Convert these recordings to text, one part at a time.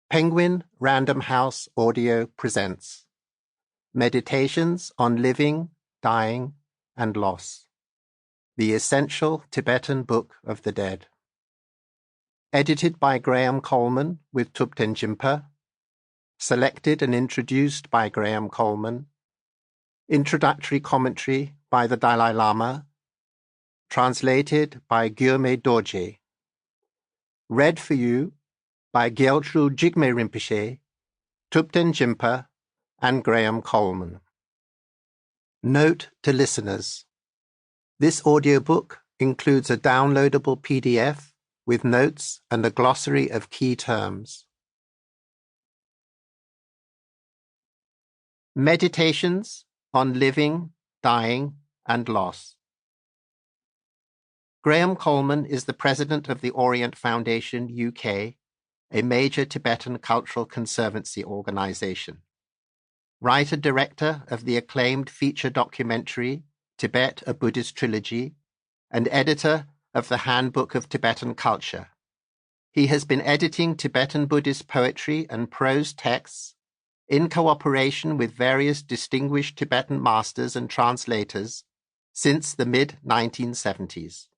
Penguin Random House Audio presents Meditations on Living, Dying, and Loss. The Essential Tibetan Book of the Dead. Edited by Coleman with Thupten Jinpa. Selected and introduced by Coleman. Introductory commentary by the Dalai Lama. Translated by Gyurme Dorje. Read for you by Gyetrul Jigme Rinpoche, Thupten Jinpa, and Coleman. Note to listeners: this audiobook includes a downloadable PDF with notes and a glossary of key terms. Meditations on Living, Dying, and Loss. Coleman is the president of the Orient Foundation UK, a major Tibetan cultural conservancy organization. Writer-director of the acclaimed feature documentary Tibet, a Buddhist Trilogy, and editor of the Handbook of Tibetan Culture. He has been editing Tibetan Buddhist poetry and prose texts in cooperation with various distinguished Tibetan masters and translators since the mid-1970s.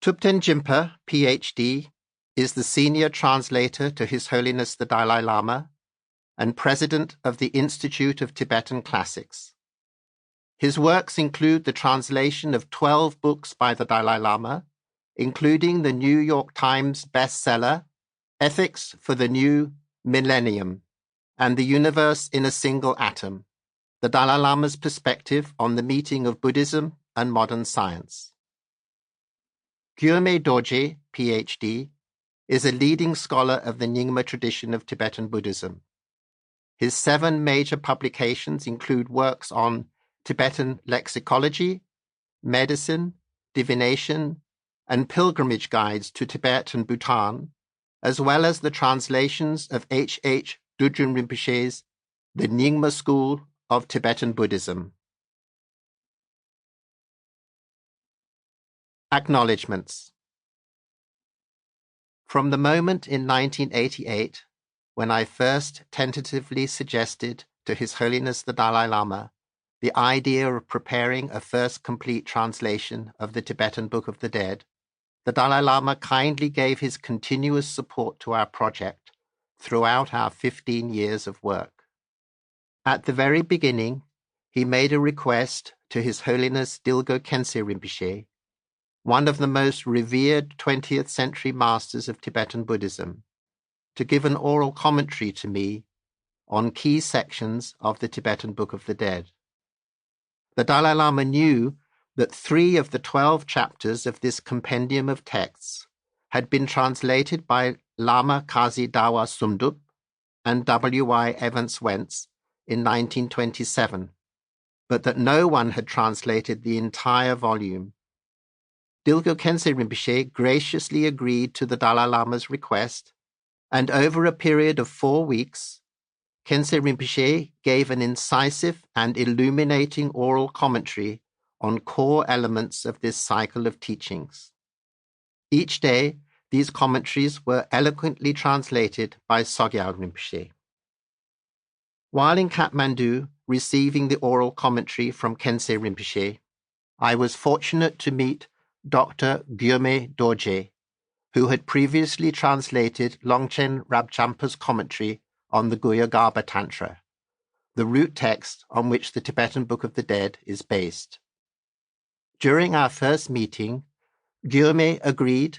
Thupten Jinpa, Ph.D., is the senior translator to His Holiness the Dalai Lama and president of the Institute of Tibetan Classics. His works include the translation of 12 books by the Dalai Lama, including the New York Times bestseller, Ethics for the New Millennium, and The Universe in a Single Atom, the Dalai Lama's perspective on the meeting of Buddhism and modern science. Gyurme Dorje, Ph.D., is a leading scholar of the Nyingma tradition of Tibetan Buddhism. His 7 major publications include works on Tibetan lexicology, medicine, divination, and pilgrimage guides to Tibet and Bhutan, as well as the translations of H.H. Dudjun Rinpoche's The Nyingma School of Tibetan Buddhism. Acknowledgements. From the moment in 1988 when I first tentatively suggested to His Holiness the Dalai Lama the idea of preparing a first complete translation of the Tibetan Book of the Dead, the Dalai Lama kindly gave his continuous support to our project throughout our 15 years of work. At the very beginning, he made a request to His Holiness Dilgo Khyentse Rinpoche, one of the most revered 20th century masters of Tibetan Buddhism, to give an oral commentary to me on key sections of the Tibetan Book of the Dead. The Dalai Lama knew that 3 of the 12 chapters of this compendium of texts had been translated by Lama Kazi Dawa Sumdup and W.Y. Evans Wentz in 1927, but that no one had translated the entire volume. Dilgo Khyentse Rinpoche graciously agreed to the Dalai Lama's request, and over a period of 4 weeks, Khyentse Rinpoche gave an incisive and illuminating oral commentary on core elements of this cycle of teachings. Each day, these commentaries were eloquently translated by Sogyal Rinpoche. While in Kathmandu receiving the oral commentary from Khyentse Rinpoche, I was fortunate to meet Dr. Gyurme Dorje, who had previously translated Longchen Rabchampa's commentary on the Guyagarbha Tantra, the root text on which the Tibetan Book of the Dead is based. During our first meeting, Gyurme agreed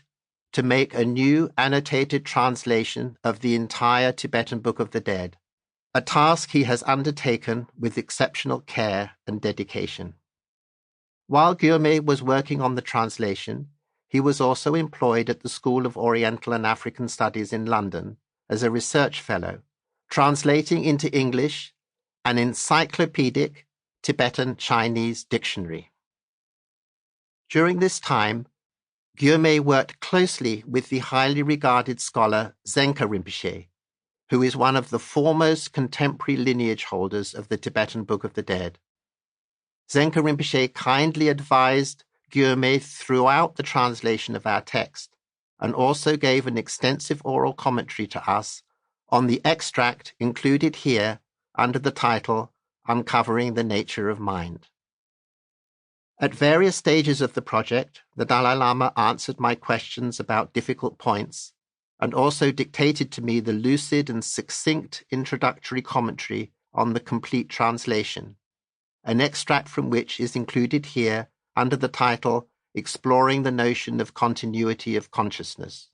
to make a new annotated translation of the entire Tibetan Book of the Dead, a task he has undertaken with exceptional care and dedication. While Gyurme was working on the translation, he was also employed at the School of Oriental and African Studies in London as a research fellow, translating into English an encyclopedic Tibetan-Chinese dictionary. During this time, Gyurme worked closely with the highly regarded scholar Zenka Rinpoche, who is one of the foremost contemporary lineage holders of the Tibetan Book of the Dead. Zenka Rinpoche kindly advised Gyurme throughout the translation of our text and also gave an extensive oral commentary to us on the extract included here under the title Uncovering the Nature of Mind. At various stages of the project, the Dalai Lama answered my questions about difficult points and also dictated to me the lucid and succinct introductory commentary on the complete translation, an extract from which is included here under the title Exploring the Notion of Continuity of Consciousness.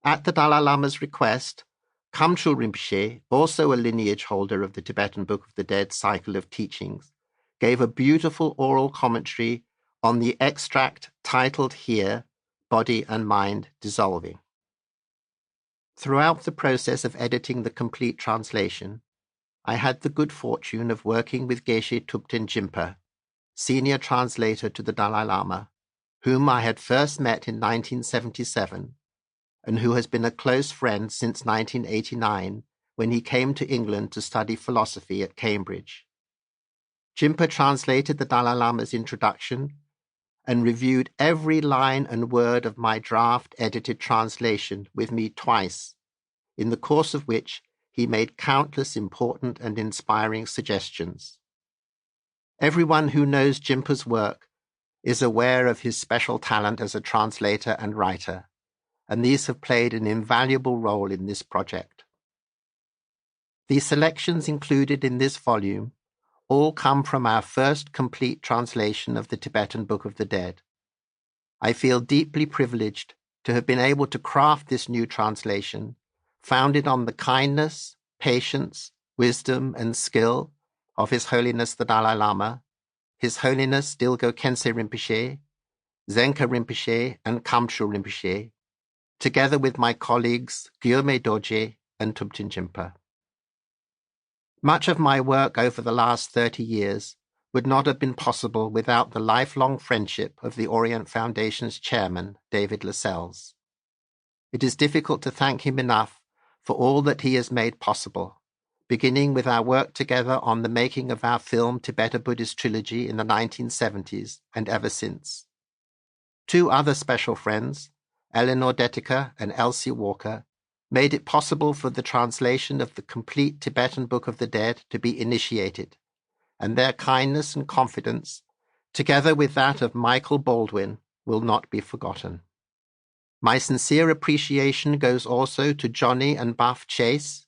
At the Dalai Lama's request, Gyetrul Rinpoche, also a lineage holder of the Tibetan Book of the Dead cycle of teachings, gave a beautiful oral commentary on the extract titled here, Body and Mind Dissolving. Throughout the process of editing the complete translation, I had the good fortune of working with Geshe Thupten Jinpa, senior translator to the Dalai Lama, whom I had first met in 1977, and who has been a close friend since 1989, when he came to England to study philosophy at Cambridge. Jinpa translated the Dalai Lama's introduction and reviewed every line and word of my draft edited translation with me twice, in the course of which he made countless important and inspiring suggestions. Everyone who knows Jinpa's work is aware of his special talent as a translator and writer, and these have played an invaluable role in this project. The selections included in this volume all come from our first complete translation of the Tibetan Book of the Dead. I feel deeply privileged to have been able to craft this new translation, founded on the kindness, patience, wisdom, and skill of His Holiness the Dalai Lama, His Holiness Dilgo Khyentse Rinpoche, Zenka Rinpoche, and Gyetrul Rinpoche, together with my colleagues Gyurme Dorje and Thupten Jinpa. Much of my work over the last 30 years would not have been possible without the lifelong friendship of the Orient Foundation's chairman, David Lascelles. It is difficult to thank him enough for all that he has made possible, beginning with our work together on the making of our film Tibetan Buddhist trilogy in the 1970s and ever since. Two other special friends, Eleanor Detica and Elsie Walker, made it possible for the translation of the complete Tibetan Book of the Dead to be initiated, and their kindness and confidence, together with that of Michael Baldwin, will not be forgotten. My sincere appreciation goes also to Johnny and Buff Chase,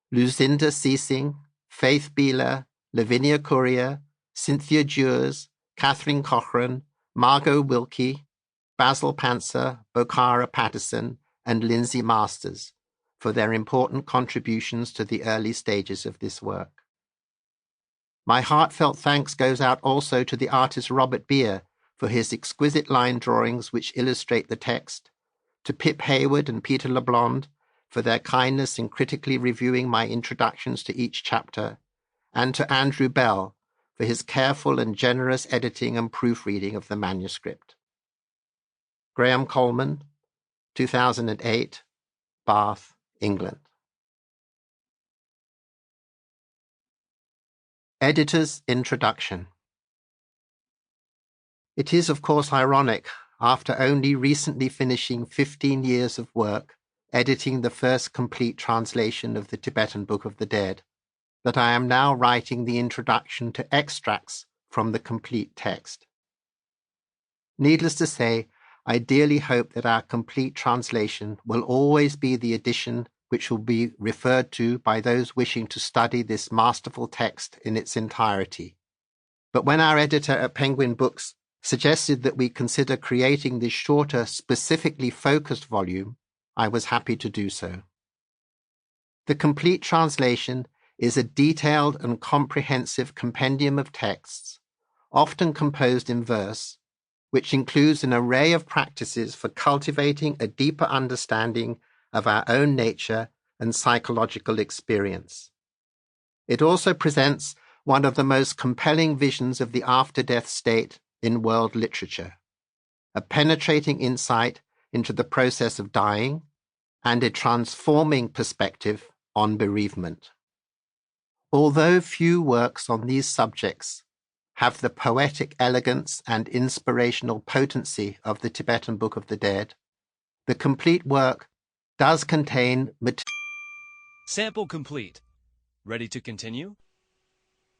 Lucinda Ceasing, Faith Beeler, Lavinia Courier, Cynthia Dewars, Catherine Cochran, Margot Wilkie, Basil Panzer, Bokhara Patterson, and Lindsay Masters, for their important contributions to the early stages of this work. My heartfelt thanks goes out also to the artist Robert Beer for his exquisite line drawings which illustrate the text, to Pip Hayward and Peter LeBlond for their kindness in critically reviewing my introductions to each chapter, and to Andrew Bell for his careful and generous editing and proofreading of the manuscript. Graham Coleman, 2008, Bath, England. Editor's Introduction. It is, of course, ironic, after only recently finishing 15 years of work editing the first complete translation of the Tibetan Book of the Dead, that I am now writing the introduction to extracts from the complete text. Needless to say, I dearly hope that our complete translation will always be the edition which will be referred to by those wishing to study this masterful text in its entirety. But when our editor at Penguin Books suggested that we consider creating this shorter, specifically focused volume, I was happy to do so. The complete translation is a detailed and comprehensive compendium of texts, often composed in verse, which includes an array of practices for cultivating a deeper understanding of our own nature and psychological experience. It also presents one of the most compelling visions of the after-death state in world literature, a penetrating insight into the process of dying and a transforming perspective on bereavement. Although few works on these subjects have the poetic elegance and inspirational potency of the Tibetan Book of the Dead, The complete work does contain Sample complete. Ready to continue?